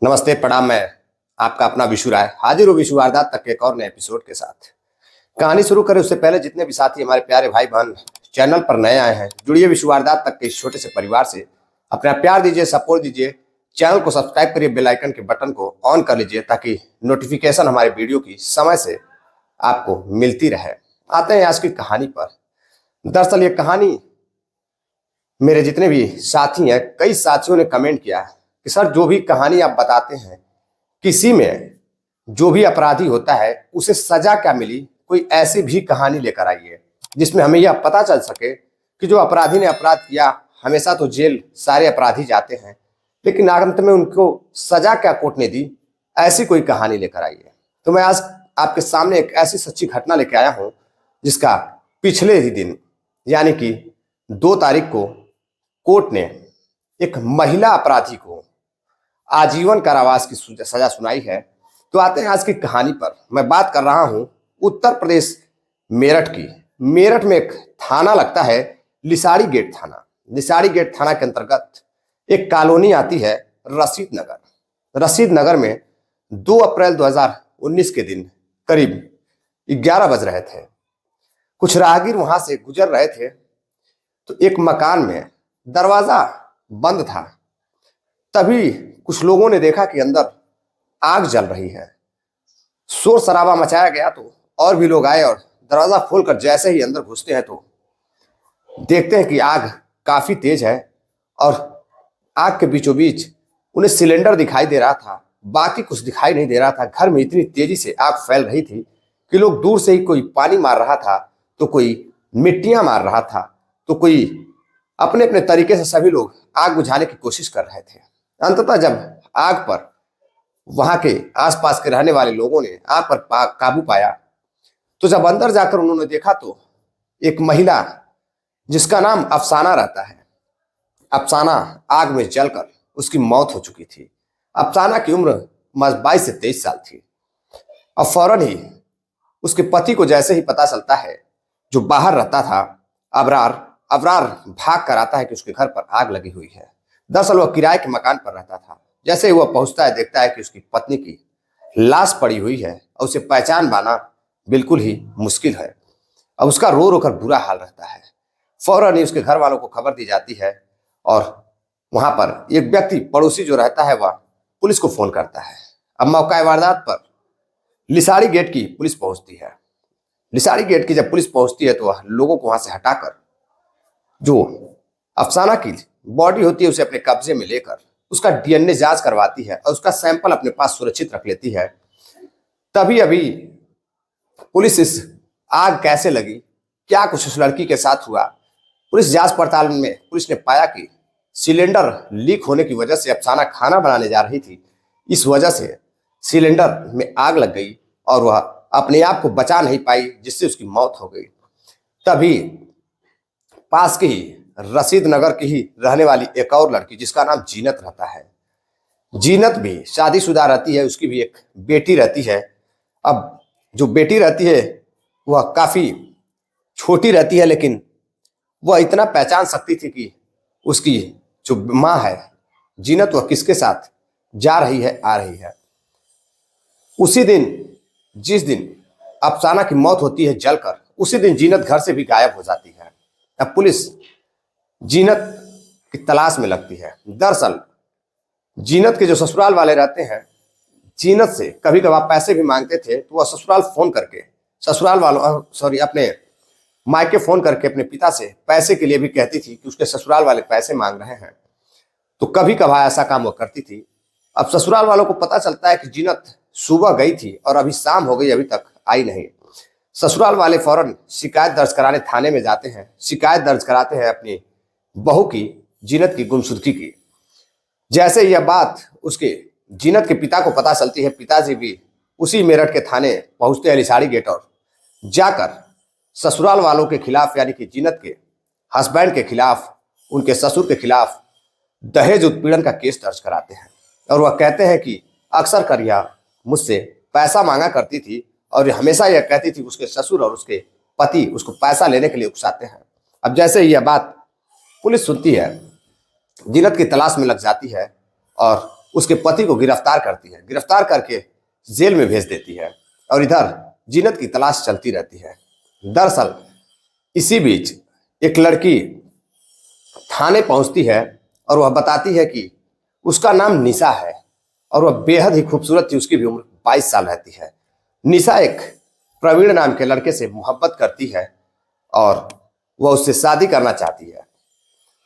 नमस्ते प्रणाम। मैं आपका अपना विशु राय हाजिर हूँ विशु वारदात तक के एक और नए एपिसोड के साथ। कहानी शुरू करें उससे पहले जितने भी साथी हमारे प्यारे भाई बहन चैनल पर नए आए हैं, जुड़िए विशु वारदात तक के इस छोटे से परिवार से। अपना प्यार दीजिए, सपोर्ट दीजिए, चैनल को सब्सक्राइब करिए, बेल आइकन के बटन को ऑन कर लीजिए ताकि नोटिफिकेशन हमारे वीडियो की समय से आपको मिलती रहे। आते हैं आज की कहानी पर। दरअसल ये कहानी मेरे जितने भी साथी हैं, कई साथियों ने कमेंट किया है कि सर जो भी कहानी आप बताते हैं, किसी में जो भी अपराधी होता है उसे सजा क्या मिली, कोई ऐसी भी कहानी लेकर आइए जिसमें हमें यह पता चल सके कि जो अपराधी ने अपराध किया, हमेशा तो जेल सारे अपराधी जाते हैं, लेकिन अंत में उनको सजा क्या कोर्ट ने दी, ऐसी कोई कहानी लेकर आइए। तो मैं आज आपके सामने एक ऐसी सच्ची घटना लेकर आया हूं जिसका पिछले ही दिन यानी कि 2 तारीख को कोर्ट ने एक महिला अपराधी को आजीवन कारावास की सजा सुनाई है। तो आते हैं आज की कहानी पर। मैं बात कर रहा हूं उत्तर प्रदेश मेरठ की। मेरठ में एक थाना लगता है लिसाड़ी गेट थाना। लिसाड़ी गेट थाना के अंतर्गत एक कॉलोनी आती है रशीद नगर। रशीद नगर में 2 अप्रैल 2019 के दिन करीब 11 बज रहे थे। कुछ राहगीर वहां से गुजर रहे थे तो एक मकान में दरवाजा बंद था। तभी कुछ लोगों ने देखा कि अंदर आग जल रही है। शोर शराबा मचाया गया तो और भी लोग आए और दरवाजा खोलकर जैसे ही अंदर घुसते हैं तो देखते हैं कि आग काफी तेज है और आग के बीचों बीच उन्हें सिलेंडर दिखाई दे रहा था, बाकी कुछ दिखाई नहीं दे रहा था। घर में इतनी तेजी से आग फैल रही थी कि लोग दूर से ही कोई पानी मार रहा था तो कोई मिट्टियां मार रहा था तो कोई अपने अपने तरीके से सभी लोग आग बुझाने की कोशिश कर रहे थे। अंततः जब आग पर वहां के आसपास के रहने वाले लोगों ने आग पर काबू पाया तो जब अंदर जाकर उन्होंने देखा तो एक महिला जिसका नाम अफसाना रहता है, अफसाना आग में जलकर उसकी मौत हो चुकी थी। अफसाना की उम्र 22 से 23 साल थी। अब फौरन ही उसके पति को जैसे ही पता चलता है, जो बाहर रहता था अबरार अबरार भाग कर आता है कि उसके घर पर आग लगी हुई है। दरअसल वह किराए के मकान पर रहता था। जैसे ही वह पहुंचता है, देखता है कि उसकी पत्नी की लाश पड़ी हुई है और उसे पहचान पाना बिल्कुल ही मुश्किल है। अब उसका रो रो कर बुरा हाल रहता है। फौरन ही उसके घर वालों को खबर दी जाती है और वहां पर एक व्यक्ति पड़ोसी जो रहता है वह पुलिस को फोन करता है। अब मौका वारदात पर लिसाड़ी गेट की पुलिस पहुंचती है। लिसाड़ी गेट की जब पुलिस पहुंचती है तो वह लोगों को वहां से हटाकर जो अफसाना की बॉडी होती है उसे अपने कब्जे में लेकर उसका डीएनए जांच करवाती है और उसका सैंपल अपने पास सुरक्षित रख लेती है। तभी अभी पुलिस इस आग कैसे लगी, क्या कुछ उस लड़की के साथ हुआ, पुलिस जांच पड़ताल में पुलिस ने पाया कि सिलेंडर लीक होने की वजह से अफसाना खाना बनाने जा रही थी। इस वजह से सिलेंडर में आग लग गई और वह अपने आप को बचा नहीं पाई, जिससे उसकी मौत हो गई। तभी पास के ही रशीद नगर की ही रहने वाली एक और लड़की जिसका नाम जीनत रहता है, जीनत भी शादीशुदा रहती है, उसकी भी एक बेटी रहती है। अब जो बेटी रहती है वह काफी छोटी रहती है, लेकिन वह इतना पहचान सकती थी कि उसकी जो माँ है जीनत, वह किसके साथ जा रही है आ रही है। उसी दिन जिस दिन अफसाना की मौत होती है जलकर, उसी दिन जीनत घर से भी गायब हो जाती है। अब पुलिस जीनत की तलाश में लगती है। दरअसल जीनत के जो ससुराल वाले रहते हैं, जीनत से कभी कभार पैसे भी मांगते थे तो वह ससुराल फोन करके अपने मायके फोन करके अपने पिता से पैसे के लिए भी कहती थी कि उसके ससुराल वाले पैसे मांग रहे हैं। तो कभी कभार ऐसा काम वो करती थी। अब ससुराल वालों को पता चलता है कि जीनत सुबह गई थी और अभी शाम हो गई, अभी तक आई नहीं। ससुराल वाले फौरन शिकायत दर्ज कराने थाने में जाते हैं। शिकायत दर्ज कराते हैं अपनी बहू की, जीनत की गुमशुदगी की। जैसे यह बात उसके जीनत के पिता को पता चलती है, पिताजी भी उसी मेरठ के थाने पहुंचते हैं लिसाड़ी गेट और जाकर ससुराल वालों के खिलाफ यानी कि जीनत के हस्बैंड के खिलाफ, उनके ससुर के खिलाफ दहेज उत्पीड़न का केस दर्ज कराते हैं। और वह कहते हैं कि अक्सर कर यह मुझसे पैसा मांगा करती थी और हमेशा यह कहती थी उसके ससुर और उसके पति उसको पैसा लेने के लिए उकसाते हैं। अब जैसे यह बात पुलिस सुनती है, जीनत की तलाश में लग जाती है और उसके पति को गिरफ्तार करती है, गिरफ्तार करके जेल में भेज देती है और इधर जीनत की तलाश चलती रहती है। दरअसल इसी बीच एक लड़की थाने पहुंचती है और वह बताती है कि उसका नाम निशा है और वह बेहद ही खूबसूरत थी। उसकी भी उम्र 22 साल रहती है। निशा एक प्रवीण नाम के लड़के से मोहब्बत करती है और वह उससे शादी करना चाहती है,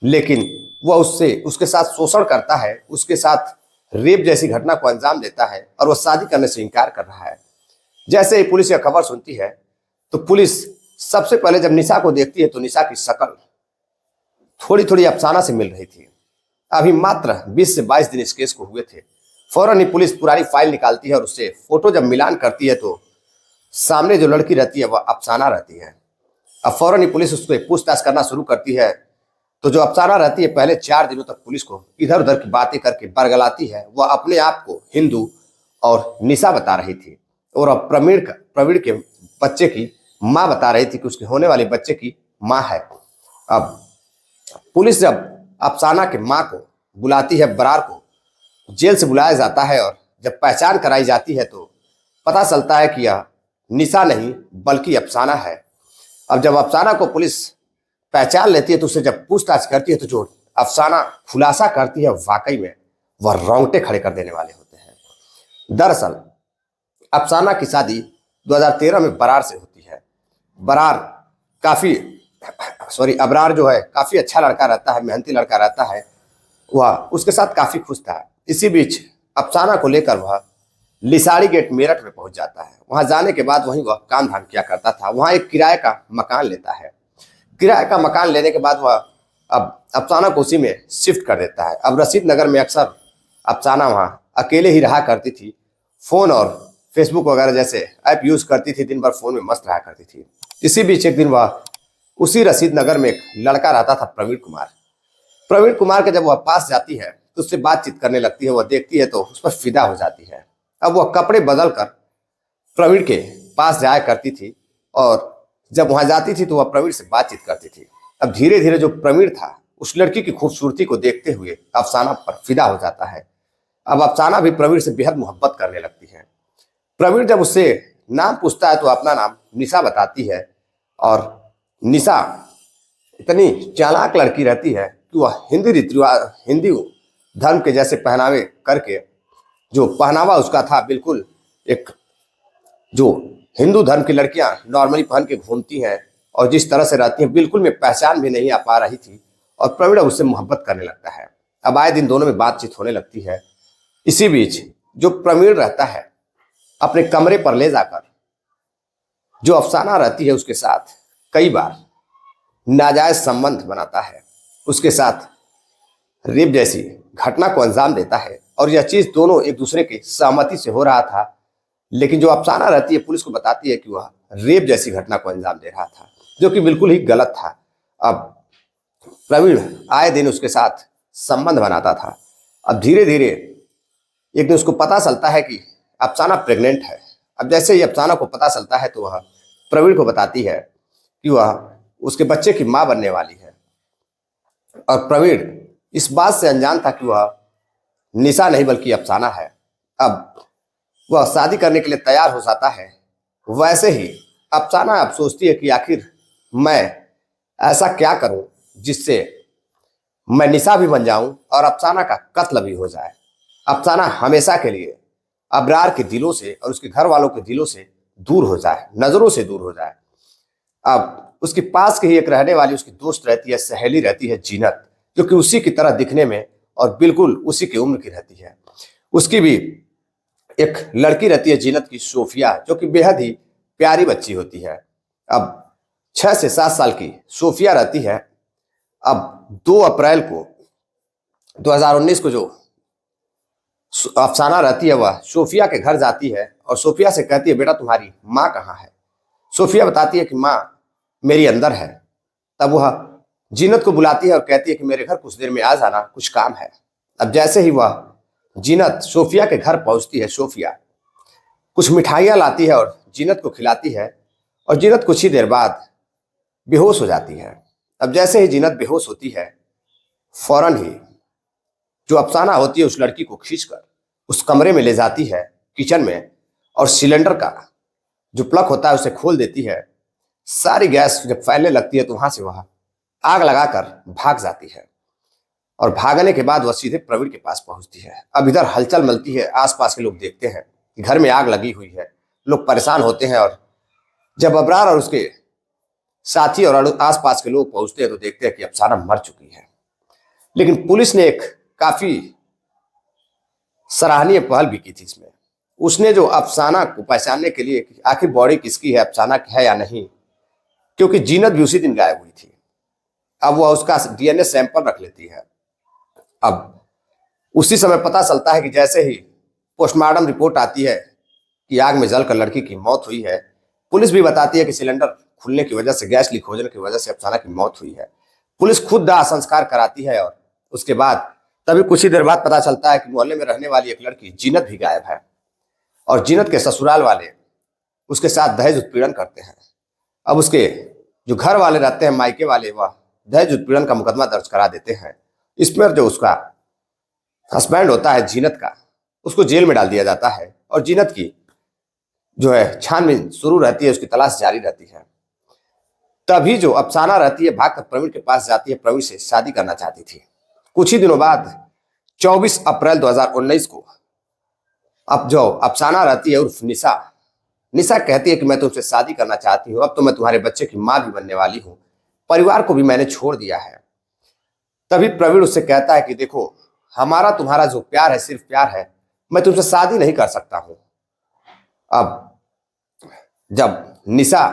लेकिन वह उसके साथ शोषण करता है, उसके साथ रेप जैसी घटना को अंजाम देता है और वह शादी करने से इनकार कर रहा है। जैसे ही पुलिस यह खबर सुनती है तो पुलिस सबसे पहले जब निशा को देखती है तो निशा की शक्ल थोड़ी थोड़ी अफसाना से मिल रही थी। अभी मात्र 20 से 22 दिन इस केस को हुए थे। फौरन ही पुलिस पुरानी फाइल निकालती है और उससे फोटो जब मिलान करती है तो सामने जो लड़की रहती है वह अफसाना रहती है। अब फौरन ही पुलिस उसको पूछताछ करना शुरू करती है तो जो अफसाना रहती है पहले 4 दिनों तक पुलिस को इधर उधर की बातें करके बरगलाती है। वह अपने आप को हिंदू और निशा बता रही थी और अब प्रवीण के बच्चे की माँ बता रही थी कि उसके होने वाले बच्चे की माँ है। अब पुलिस जब अफसाना के माँ को बुलाती है, बरार को जेल से बुलाया जाता है और जब पहचान कराई जाती है तो पता चलता है कि यह निशा नहीं बल्कि अफसाना है। अब जब अफसाना को पुलिस पहचान लेती है तो उससे जब पूछताछ करती है तो जो अफसाना खुलासा करती है वाकई में वह रोंगटे खड़े कर देने वाले होते हैं। दरअसल अफसाना की शादी 2013 में बरार से होती है। अबरार जो है काफी अच्छा लड़का रहता है, मेहनती लड़का रहता है। वह उसके साथ काफी खुश था। इसी बीच अफसाना को लेकर वह लिसाड़ी गेट मेरठ में पहुंच जाता है। वहां जाने के बाद वहीं वह काम धाम किया करता था। वहां एक किराए का मकान लेता है। किराए का मकान लेने के बाद वह अब अफसाना को उसी में शिफ्ट कर देता है। अब रशीद नगर में अक्सर अफसाना वहां अकेले ही रहा करती थी। फोन और फेसबुक वगैरह जैसे ऐप यूज करती थी, दिन भर फोन में मस्त रहा करती थी। इसी बीच एक दिन वह उसी रशीद नगर में एक लड़का रहता था, प्रवीण कुमार। प्रवीण कुमार के जब वह पास जाती है तो उससे बातचीत करने लगती है। वह देखती है तो उस पर फिदा हो जाती है। अब वह कपड़े बदल कर प्रवीण के पास जाया करती थी और जब वहां जाती थी तो वह प्रवीण से बातचीत करती थी। अब धीरे धीरे जो प्रवीण था उस लड़की की खूबसूरती को देखते हुए अफसाना पर फिदा हो जाता है। अब अफसाना भी प्रवीण से बेहद मोहब्बत करने लगती है। प्रवीण जब उससे नाम पूछता है तो अपना नाम निशा बताती है और निशा इतनी चालाक लड़की रहती है कि वह हिंदी रीति रिवाज, हिंदी धर्म के जैसे पहनावे करके, जो पहनावा उसका था बिल्कुल एक जो हिंदू धर्म की लड़कियां नॉर्मली पहन के घूमती हैं और जिस तरह से रहती हैं बिल्कुल मैं पहचान भी नहीं आ पा रही थी और प्रवीण उससे मोहब्बत करने लगता है। अब आए दिन दोनों में बातचीत होने लगती है। इसी बीच जो प्रवीण रहता है अपने कमरे पर ले जाकर जो अफसाना रहती है उसके साथ कई बार नाजायज संबंध बनाता है, उसके साथ रेप जैसी घटना को अंजाम देता है और यह चीज दोनों एक दूसरे की सहमति से हो रहा था। लेकिन जो अफसाना रहती है पुलिस को बताती है कि वह रेप जैसी घटना को अंजाम दे रहा था, जो कि बिल्कुल ही गलत था। अब प्रवीण आए दिन उसके साथ संबंध बनाता था। अब धीरे धीरे एक दिन उसको पता चलता है कि अफसाना प्रेग्नेंट है। अब जैसे ही अफसाना को पता चलता है तो वह प्रवीण को बताती है कि वह उसके बच्चे की मां बनने वाली है और प्रवीण इस बात से अनजान था कि वह निशा नहीं बल्कि अफसाना है। अब वह शादी करने के लिए तैयार हो जाता है। वैसे ही अफसाना अब सोचती है कि आखिर मैं ऐसा क्या करूं जिससे मैं निशा भी बन जाऊं और अफसाना का कत्ल भी हो जाए। अफसाना हमेशा के लिए अबरार के दिलों से और उसके घर वालों के दिलों से दूर हो जाए, नजरों से दूर हो जाए। अब उसके पास की ही एक रहने वाली उसकी दोस्त रहती है, सहेली रहती है जीनत, जो कि उसी की तरह दिखने में और बिल्कुल उसी की उम्र की रहती है। उसकी भी एक लड़की रहती है जीनत की, सोफिया, जो कि बेहद ही प्यारी बच्ची होती है। अब 6 से 7 साल की सोफिया रहती है। अब 2 अप्रैल को 2019 को जो अफसाना रहती है वह सोफिया के घर जाती है और सोफिया से कहती है बेटा तुम्हारी माँ कहाँ है। सोफिया बताती है कि माँ मेरी अंदर है। तब वह जीनत को बुलाती है और कहती है कि मेरे घर कुछ देर में आ जाना, कुछ काम है। अब जैसे ही वह जीनत सोफिया के घर पहुंचती है, सोफिया कुछ मिठाइयां लाती है और जीनत को खिलाती है और जीनत कुछ ही देर बाद बेहोश हो जाती है। अब जैसे ही जीनत बेहोश होती है फौरन ही जो अफसाना होती है उस लड़की को खींचकर उस कमरे में ले जाती है किचन में, और सिलेंडर का जो प्लग होता है उसे खोल देती है। सारी गैस जब फैलने लगती है तो वहां से वह आग लगाकर भाग जाती है, और भागने के बाद वह सीधे प्रवीण के पास पहुंचती है। अब इधर हलचल मचती है, आसपास के लोग देखते हैं कि घर में आग लगी हुई है, लोग परेशान होते हैं। और जब अबरार और उसके साथी और आसपास के लोग पहुंचते हैं तो देखते हैं कि अफसाना मर चुकी है। लेकिन पुलिस ने एक काफी सराहनीय पहल भी की थी इसमें। उसने जो अफसाना को पहचानने के लिए आखिर बॉडी किसकी है, अफसाना की है या नहीं, क्योंकि जीनत भी उसी दिन गायब हुई थी, अब वह उसका डीएनए सैंपल रख लेती है। अब उसी समय पता चलता है कि जैसे ही पोस्टमार्टम रिपोर्ट आती है कि आग में जलकर लड़की की मौत हुई है, पुलिस भी बताती है कि सिलेंडर खुलने की वजह से, गैस लीक होने की वजह से अफसाना की मौत हुई है। पुलिस खुद दाह संस्कार कराती है, और उसके बाद तभी कुछ ही देर बाद पता चलता है कि मोहल्ले में रहने वाली एक लड़की जीनत भी गायब है, और जीनत के ससुराल वाले उसके साथ दहेज उत्पीड़न करते हैं। अब उसके जो घर वाले रहते हैं, मायके वाले, वह दहेज उत्पीड़न का मुकदमा दर्ज करा देते हैं। इसमें जो उसका हस्बैंड होता है जीनत का, उसको जेल में डाल दिया जाता है, और जीनत की जो है छानबीन शुरू रहती है, उसकी तलाश जारी रहती है। तभी जो अफसाना रहती है भागकर प्रवीण के पास जाती है, प्रवीण से शादी करना चाहती थी। कुछ ही दिनों बाद 24 अप्रैल 2019 को अब जो अफसाना रहती है उर्फ निशा, निशा कहती है कि मैं तुमसे शादी करना चाहती हूँ, अब तो मैं तुम्हारे बच्चे की माँ भी बनने वाली हूँ, परिवार को भी मैंने छोड़ दिया है। तभी प्रवीण उससे कहता है कि देखो, हमारा तुम्हारा जो प्यार है सिर्फ प्यार है, मैं तुमसे शादी नहीं कर सकता हूं। अब जब निशा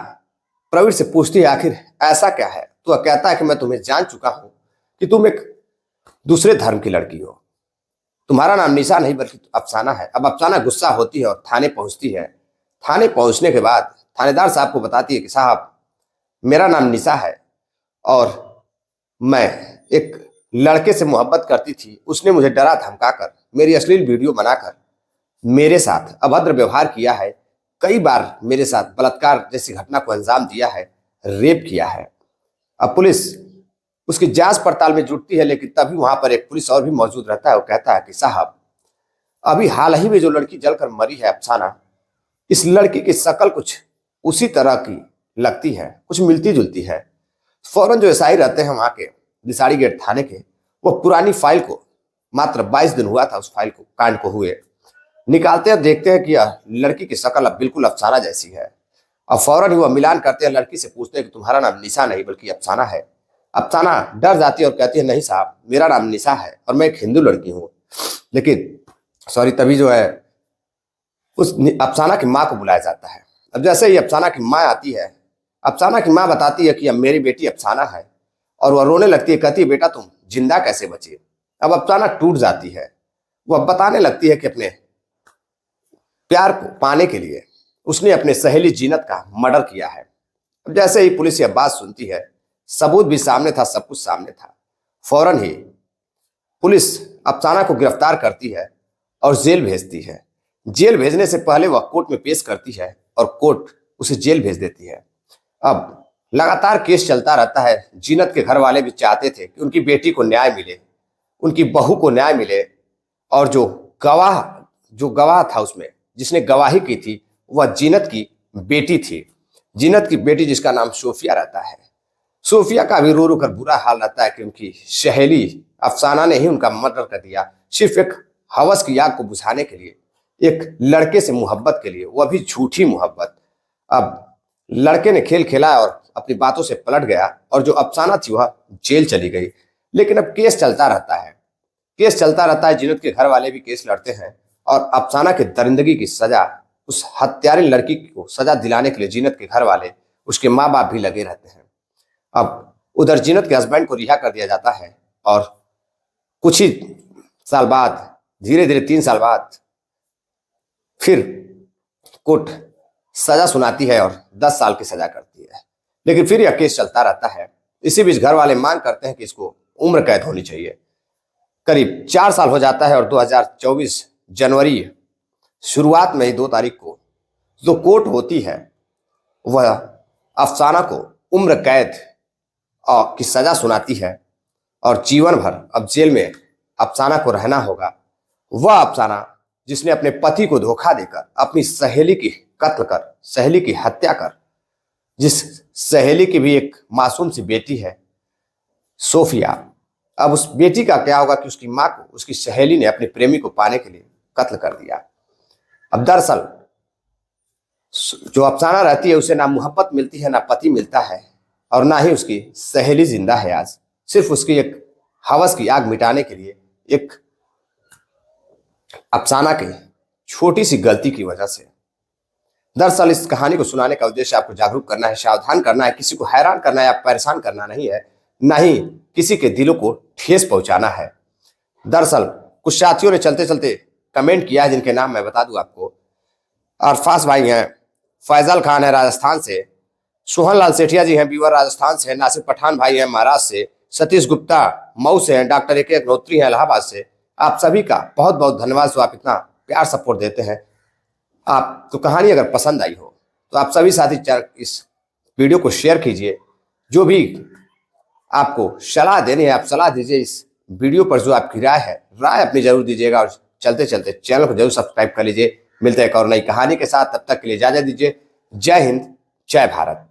प्रवीण से पूछती है आखिर ऐसा क्या है, तो वह कहता है कि मैं तुम्हें जान चुका हूं कि तुम एक दूसरे धर्म की लड़की हो, तुम्हारा नाम निशा नहीं बल्कि अफसाना है। अब अफसाना गुस्सा होती है और थाने पहुंचती है। थाने पहुंचने के बाद थानेदार साहब को बताती है कि साहब, मेरा नाम निशा है और मैं एक लड़के से मोहब्बत करती थी, उसने मुझे डरा धमकाकर मेरी अश्लील वीडियो बनाकर मेरे साथ अभद्र व्यवहार किया है, कई बार मेरे साथ बलात्कार जैसी घटना को अंजाम दिया है, रेप किया है। अब पुलिस उसकी जांच पड़ताल में जुटती है, लेकिन तभी वहां पर एक पुलिस और भी मौजूद रहता है। वो कहता है कि साहब, अभी हाल ही में जो लड़की जलकर मरी है अफसाना, इस लड़की की शक्ल कुछ उसी तरह की लगती है, कुछ मिलती जुलती है। फौरन जो एसआई रहते हैं वहां के दिसाड़ी गेट थाने के, वो पुरानी फाइल को, मात्र 22 दिन हुआ था उस फाइल को कांड को हुए, निकालते हैं, देखते हैं कि यह लड़की की शक्ल अब बिल्कुल अफसाना जैसी है। अब फौरन ही वह मिलान करते हैं, लड़की से पूछते हैं कि तुम्हारा नाम निशा नहीं बल्कि अफसाना है। अफसाना डर जाती है और कहती है नहीं साहब, मेरा नाम निशा है और मैं एक हिंदू लड़की हूँ। लेकिन सॉरी, तभी जो है उस अफसाना की माँ को बुलाया जाता है। अब जैसे ही अफसाना की माँ आती है, अफसाना की माँ बताती है कि अब मेरी बेटी अफसाना है, और वह रोने लगती है, कहती है बेटा तुम जिंदा कैसे बचे। अब अफसाना टूट जाती है, वह बताने लगती है कि अपने प्यार को पाने के लिए उसने अपने सहेली जीनत का मर्डर किया है। अब जैसे ही पुलिस यह बात सुनती है, सबूत भी सामने था, सब कुछ सामने था, फौरन ही पुलिस अफसाना को गिरफ्तार करती है और जेल भेजती है। जेल भेजने से पहले वह कोर्ट में पेश करती है और कोर्ट उसे जेल भेज देती है। अब लगातार केस चलता रहता है। जीनत के घर वाले भी चाहते थे कि उनकी बेटी को न्याय मिले, उनकी बहू को न्याय मिले, और जो गवाह था उसमें जिसने गवाही की थी वह जीनत की बेटी थी। जीनत की बेटी जिसका नाम सोफिया रहता है। सोफिया का भी रो रो कर बुरा हाल रहता है कि उनकी सहेली अफसाना ने ही उनका मर्डर कर दिया, सिर्फ एक हवस की आग को बुझाने के लिए, एक लड़के से मोहब्बत के लिए, वह भी झूठी मोहब्बत। अब लड़के ने खेल खेला और अपनी बातों से पलट गया, और जो अफसाना थी वह जेल चली गई। लेकिन अब केस चलता रहता है, केस चलता रहता है। जीनत के घर वाले भी केस लड़ते हैं, और अफसाना की दरिंदगी की सजा, उस हत्यारी लड़की को सजा दिलाने के लिए जीनत के घर वाले, उसके माँ बाप भी लगे रहते हैं। अब उधर जीनत के हस्बैंड को रिहा कर दिया जाता है, और कुछ ही साल बाद, धीरे धीरे 3 साल बाद, फिर कोर्ट सजा सुनाती है और 10 साल की सजा करती है। लेकिन फिर यह केस चलता रहता है। इसी बीच घर वाले मांग करते हैं कि इसको उम्र कैद होनी चाहिए। करीब 4 साल हो जाता है, और 2024 जनवरी शुरुआत में ही 2 तारीख को जो कोर्ट होती है वह अफसाना को उम्र कैद की सजा सुनाती है, और जीवन भर अब जेल में अफसाना को रहना होगा, वह अफसाना जिसने अपने पति को धोखा देकर अपनी सहेली की कत्ल कर, सहेली की हत्या कर, जिस सहेली की भी एक मासूम सी बेटी है सोफिया, अब उस बेटी का क्या होगा कि उसकी मां को उसकी सहेली ने अपने प्रेमी को पाने के लिए कत्ल कर दिया। अब दरअसल जो अफसाना रहती है उसे ना मोहब्बत मिलती है, ना पति मिलता है, और ना ही उसकी सहेली जिंदा है आज, सिर्फ उसकी एक हवस की आग मिटाने के लिए एक अफसाना की छोटी सी गलती की वजह से। दरअसल इस कहानी को सुनाने का उद्देश्य आपको जागरूक करना है, सावधान करना है, किसी को हैरान करना है या परेशान करना नहीं है, ना ही किसी के दिलों को ठेस पहुंचाना है। दरअसल कुछ साथियों ने चलते चलते कमेंट किया है, जिनके नाम मैं बता दूं आपको। अरफास भाई हैं, फैजल खान है राजस्थान से, सोहन लाल सेठिया जी हैं बीवर राजस्थान से, नासिर पठान भाई हैं महाराष्ट्र से, सतीश गुप्ता मऊ से हैं, डॉक्टर ए.के. अग्नोत्री हैं इलाहाबाद से। आप सभी का बहुत बहुत धन्यवाद जो आप इतना प्यार सपोर्ट देते हैं। आप तो कहानी अगर पसंद आई हो तो आप सभी साथी इस वीडियो को शेयर कीजिए। जो भी आपको सलाह देनी है आप सलाह दीजिए। इस वीडियो पर जो आपकी राय अपनी जरूर दीजिएगा, और चलते चलते चैनल को जरूर सब्सक्राइब कर लीजिए। मिलते हैं एक और नई कहानी के साथ, तब तक के लिए इजाजत दीजिए। जय हिंद, जय भारत।